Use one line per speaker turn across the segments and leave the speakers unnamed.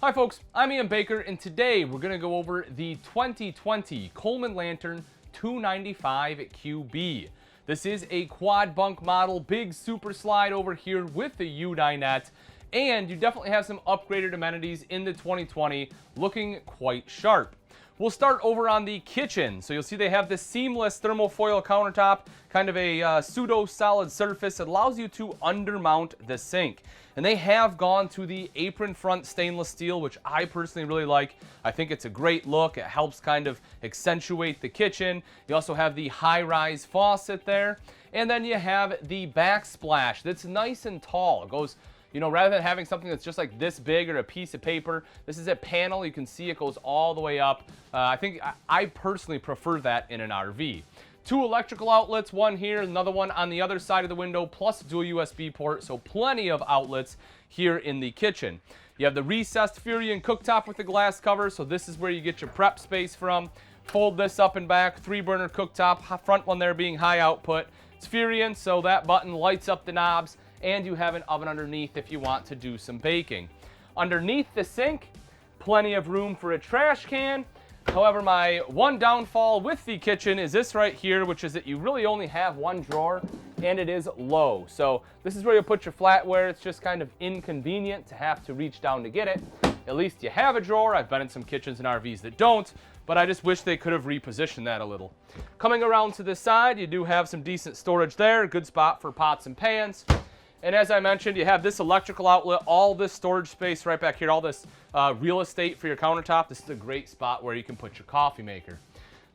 Hi folks, I'm Ian Baker, and today we're going to go over the 2020 Coleman Lantern 295 QB. This is a quad bunk model, big super slide over here with the U-dinette, and you definitely have some upgraded amenities in the 2020, looking quite sharp. We'll start over on the kitchen. So you'll see they have this seamless thermofoil countertop, kind of a pseudo-solid surface that allows you to undermount the sink. And they have gone to the apron front stainless steel, which I personally really like. I think it's a great look. It helps kind of accentuate the kitchen. You also have the high-rise faucet there. And then you have the backsplash that's nice and tall. It goes, you know, rather than having something that's just like this big or a piece of paper, this is a panel. You can see it goes all the way up. I personally prefer that in an RV. Two electrical outlets, one here, another one on the other side of the window, plus a dual USB port, so plenty of outlets here in the kitchen. You have the recessed Furion cooktop with the glass cover, so this is where you get your prep space from. Fold this up and back, 3-burner cooktop, front one there being high output. It's Furion, so that button lights up the knobs, and you have an oven underneath if you want to do some baking. Underneath the sink, plenty of room for a trash can. However, my one downfall with the kitchen is this right here, which is that you really only have one drawer, and it is low. So this is where you put your flatware. It's just kind of inconvenient to have to reach down to get it. At least you have a drawer. I've been in some kitchens and RVs that don't, but I just wish they could have repositioned that a little. Coming around to the side, you do have some decent storage there. Good spot for pots and pans. And as I mentioned, you have this electrical outlet, all this storage space right back here, all this real estate for your countertop. This is a great spot where you can put your coffee maker.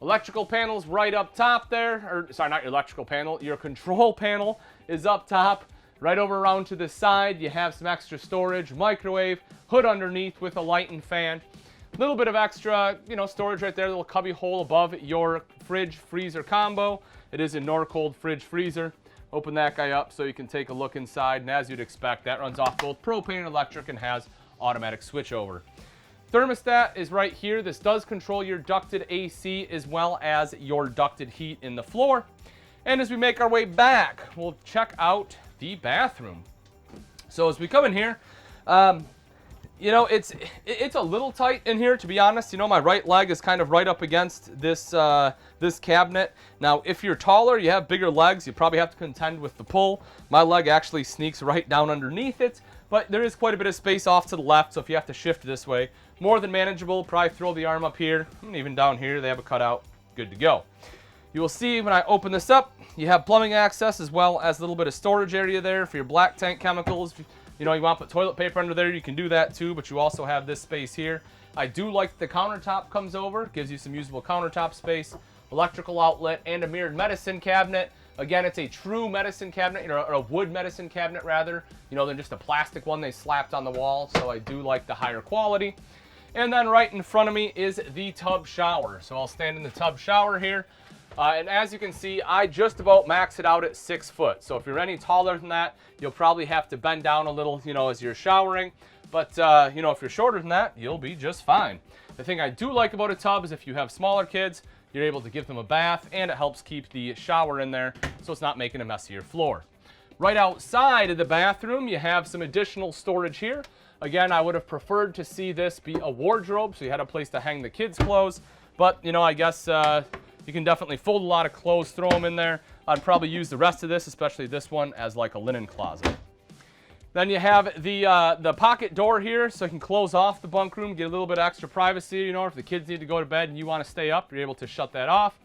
Electrical panels right up top there, or sorry, not your electrical panel, your control panel is up top. Right over around to the side, you have some extra storage, microwave, hood underneath with a light and fan. A little bit of extra, storage right there, little cubby hole above your fridge freezer combo. It is a Norcold fridge freezer. Open that guy up so you can take a look inside, and as you'd expect, that runs off both propane and electric and has automatic switchover. Thermostat is right here. This does control your ducted AC as well as your ducted heat in the floor. And as we make our way back, we'll check out the bathroom. So as we come in here, it's a little tight in here, to be honest. My right leg is kind of right up against this this cabinet. Now, if you're taller, you have bigger legs, you probably have to contend with the pull. My leg actually sneaks right down underneath it, but there is quite a bit of space off to the left, so if you have to shift this way, more than manageable. Probably throw the arm up here, and even down here, they have a cutout. Good to go. You will see when I open this up, you have plumbing access as well as a little bit of storage area there for your black tank chemicals. You want to put toilet paper under there, you can do that too, but you also have this space here. I do like the countertop comes over, gives you some usable countertop space, electrical outlet, and a mirrored medicine cabinet. Again, it's a true medicine cabinet, or a wood medicine cabinet rather, than just a plastic one they slapped on the wall, so I do like the higher quality. And then right in front of me is the tub shower. So I'll stand in the tub shower here. And as you can see, I just about max it out at 6 foot. So if you're any taller than that, you'll probably have to bend down a little, as you're showering. But, if you're shorter than that, you'll be just fine. The thing I do like about a tub is if you have smaller kids, you're able to give them a bath, and it helps keep the shower in there so it's not making a messier floor. Right outside of the bathroom, you have some additional storage here. Again, I would have preferred to see this be a wardrobe, so you had a place to hang the kids' clothes. But, I guess you can definitely fold a lot of clothes, throw them in there. I'd probably use the rest of this, especially this one, as like a linen closet. Then you have the pocket door here, so you can close off the bunk room, get a little bit extra privacy. If the kids need to go to bed and you want to stay up, you're able to shut that off.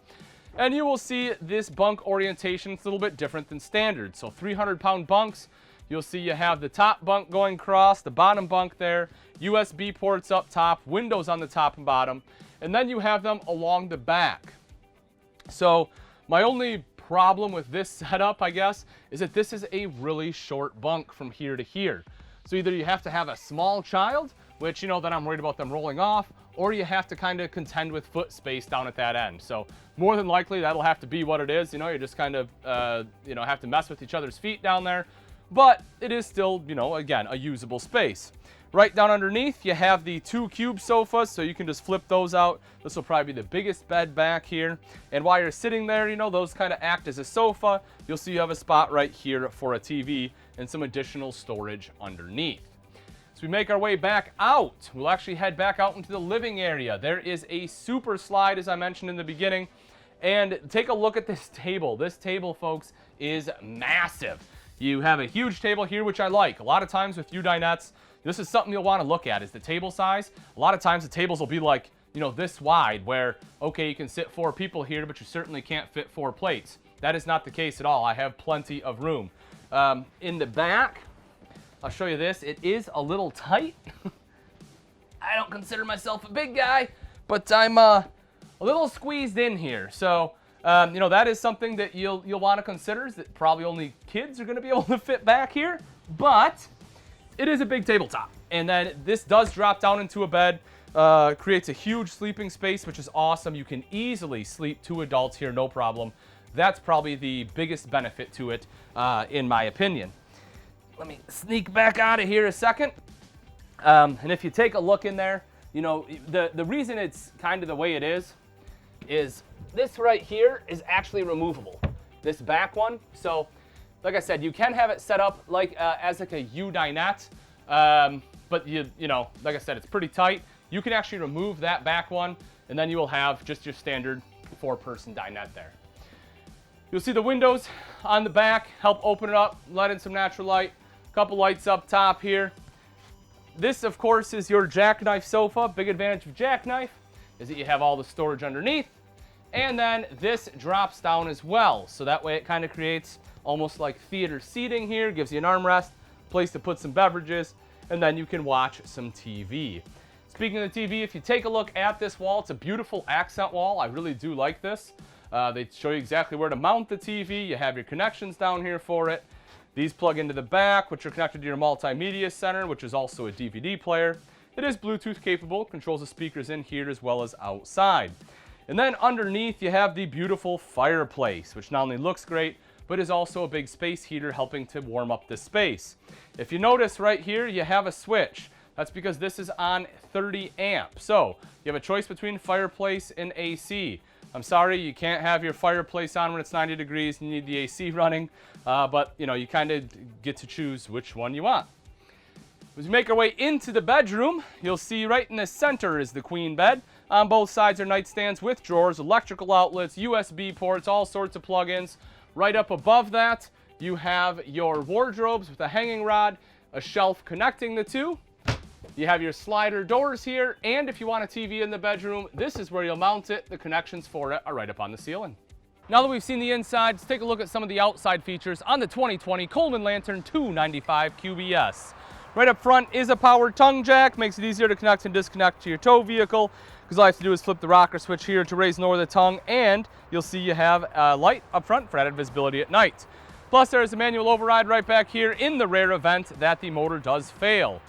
And you will see this bunk orientation is a little bit different than standard. So 300-pound bunks, you'll see you have the top bunk going across, the bottom bunk there, USB ports up top, windows on the top and bottom, and then you have them along the back. So my only problem with this setup, I guess, is that this is a really short bunk from here to here. So either you have to have a small child, which, then I'm worried about them rolling off, or you have to kind of contend with foot space down at that end. So more than likely, that'll have to be what it is. You just kind of, have to mess with each other's feet down there. But it is still, again, a usable space. Right down underneath, you have the 2 cube sofas, so you can just flip those out. This will probably be the biggest bed back here. And while you're sitting there, those kind of act as a sofa. You'll see you have a spot right here for a TV and some additional storage underneath. So we make our way back out. We'll actually head back out into the living area. There is a super slide, as I mentioned in the beginning. And take a look at this table. This table, folks, is massive. You have a huge table here, which I like. A lot of times with U-dinettes, this is something you'll want to look at, is the table size. A lot of times the tables will be like, you know, this wide, where, okay, you can sit 4 people here, but you certainly can't fit 4 plates. That is not the case at all. I have plenty of room. In the back, I'll show you this. It is a little tight. I don't consider myself a big guy, but I'm a little squeezed in here. So, you know, that is something that you'll want to consider, is that probably only kids are going to be able to fit back here, but it is a big tabletop. And then this does drop down into a bed, creates a huge sleeping space, which is awesome. You can easily sleep 2 adults here, no problem. That's probably the biggest benefit to it, in my opinion. Let me sneak back out of here a second. And if you take a look in there, you know, the reason it's kind of the way it is this right here is actually removable, this back one. So, like I said, you can have it set up like as like a U-dinette, but you know, like I said, it's pretty tight. You can actually remove that back one, and then you will have just your standard 4-person dinette there. You'll see the windows on the back help open it up, let in some natural light. A couple lights up top here. This, of course, is your Jackknife Sofa. Big advantage of Jackknife is that you have all the storage underneath. And then this drops down as well. So that way it kind of creates almost like theater seating here. Gives you an armrest, place to put some beverages, and then you can watch some TV. Speaking of the TV, if you take a look at this wall, it's a beautiful accent wall. I really do like this. They show you exactly where to mount the TV. You have your connections down here for it. These plug into the back, which are connected to your multimedia center, which is also a DVD player. It is Bluetooth capable, controls the speakers in here as well as outside. And then underneath you have the beautiful fireplace, which not only looks great, but is also a big space heater helping to warm up the space. If you notice right here, you have a switch. That's because this is on 30 amp. So you have a choice between fireplace and AC. I'm sorry, you can't have your fireplace on when it's 90 degrees. You need the AC running, but you know, you kind of get to choose which one you want. As we make our way into the bedroom, you'll see right in the center is the queen bed. On both sides are nightstands with drawers, electrical outlets, USB ports, all sorts of plug-ins. Right up above that, you have your wardrobes with a hanging rod, a shelf connecting the two. You have your slider doors here, and if you want a TV in the bedroom, this is where you'll mount it. The connections for it are right up on the ceiling. Now that we've seen the inside, let's take a look at some of the outside features on the 2020 Coleman Lantern 295 QBS. Right up front is a power tongue jack, makes it easier to connect and disconnect to your tow vehicle, because all you have to do is flip the rocker switch here to raise and lower the tongue, and you'll see you have a light up front for added visibility at night. Plus there is a manual override right back here in the rare event that the motor does fail.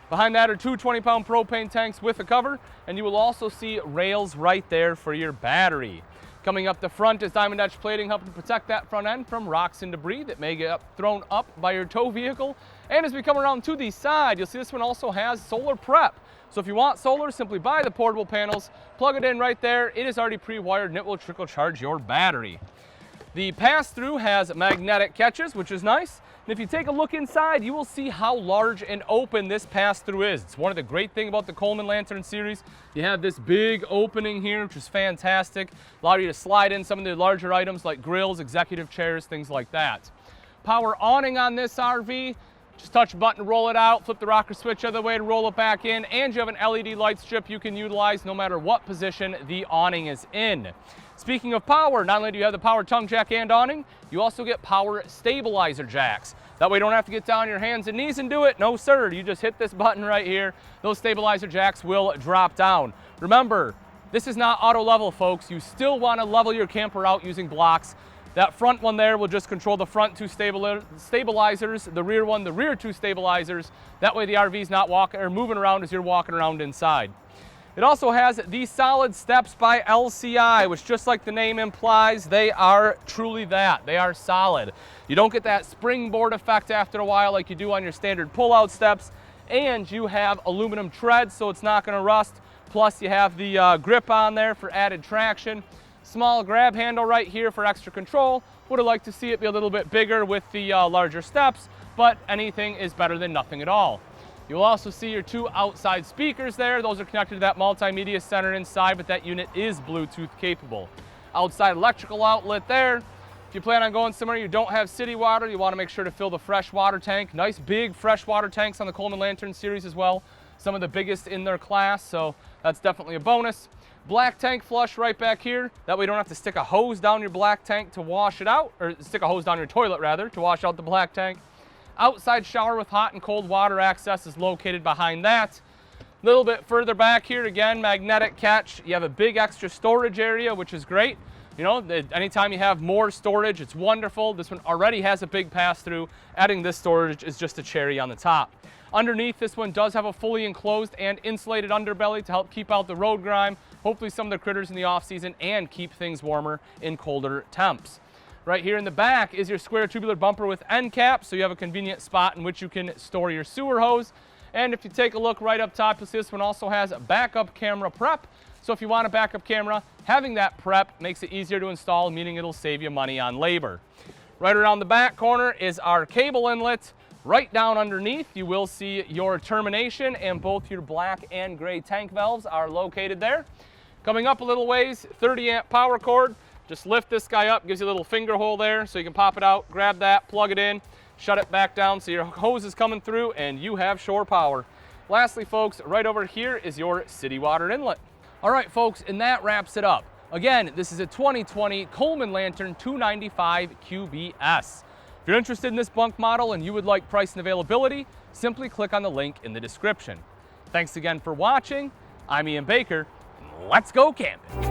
Behind that are 2 20-pound propane tanks with a cover, and you will also see rails right there for your battery. Coming up the front is diamond edge plating, helping to protect that front end from rocks and debris that may get thrown up by your tow vehicle. And as we come around to the side, you'll see this one also has solar prep. So if you want solar, simply buy the portable panels, plug it in right there. It is already pre-wired and it will trickle charge your battery. The pass-through has magnetic catches, which is nice. And if you take a look inside, you will see how large and open this pass-through is. It's one of the great things about the Coleman Lantern series. You have this big opening here, which is fantastic. Allow you to slide in some of the larger items like grills, executive chairs, things like that. Power awning on this RV. Just touch a button to roll it out, flip the rocker switch other way to roll it back in, and you have an LED light strip you can utilize no matter what position the awning is in. Speaking of power, not only do you have the power tongue jack and awning, you also get power stabilizer jacks. That way you don't have to get down on your hands and knees and do it. No sir, you just hit this button right here. Those stabilizer jacks will drop down. Remember, this is not auto level, folks. You still want to level your camper out using blocks. That front one there will just control the front 2 stabilizers, the rear one, the rear 2 stabilizers. That way the RV's not walking or moving around as you're walking around inside. It also has the solid steps by LCI, which just like the name implies, they are truly that. They are solid. You don't get that springboard effect after a while like you do on your standard pull-out steps, and you have aluminum treads so it's not going to rust. Plus you have the grip on there for added traction. Small grab handle right here for extra control. Would have liked to see it be a little bit bigger with the larger steps, but anything is better than nothing at all. You'll also see your 2 outside speakers there. Those are connected to that multimedia center inside, but that unit is Bluetooth capable. Outside electrical outlet there. If you plan on going somewhere you don't have city water, you want to make sure to fill the freshwater tank. Nice big freshwater tanks on the Coleman Lantern series as well. Some of the biggest in their class, so that's definitely a bonus. Black tank flush right back here. That way you don't have to stick a hose down your black tank to wash it out, or stick a hose down your toilet rather, to wash out the black tank. Outside shower with hot and cold water access is located behind that. A little bit further back here, again, magnetic catch. You have a big extra storage area, which is great. You know, anytime you have more storage, it's wonderful. This one already has a big pass-through. Adding this storage is just a cherry on the top. Underneath, this one does have a fully enclosed and insulated underbelly to help keep out the road grime, hopefully some of the critters in the off-season, and keep things warmer in colder temps. Right here in the back is your square tubular bumper with end cap, so you have a convenient spot in which you can store your sewer hose. And if you take a look right up top, you'll see this one also has a backup camera prep. So if you want a backup camera, having that prep makes it easier to install, meaning it'll save you money on labor. Right around the back corner is our cable inlet. Right down underneath, you will see your termination, and both your black and gray tank valves are located there. Coming up a little ways, 30 amp power cord. Just lift this guy up, gives you a little finger hole there so you can pop it out, grab that, plug it in, shut it back down so your hose is coming through and you have shore power. Lastly, folks, right over here is your city water inlet. All right, folks, and that wraps it up. Again, this is a 2020 Coleman Lantern 295 QBS. If you're interested in this bunk model and you would like price and availability, simply click on the link in the description. Thanks again for watching. I'm Ian Baker, and let's go camping.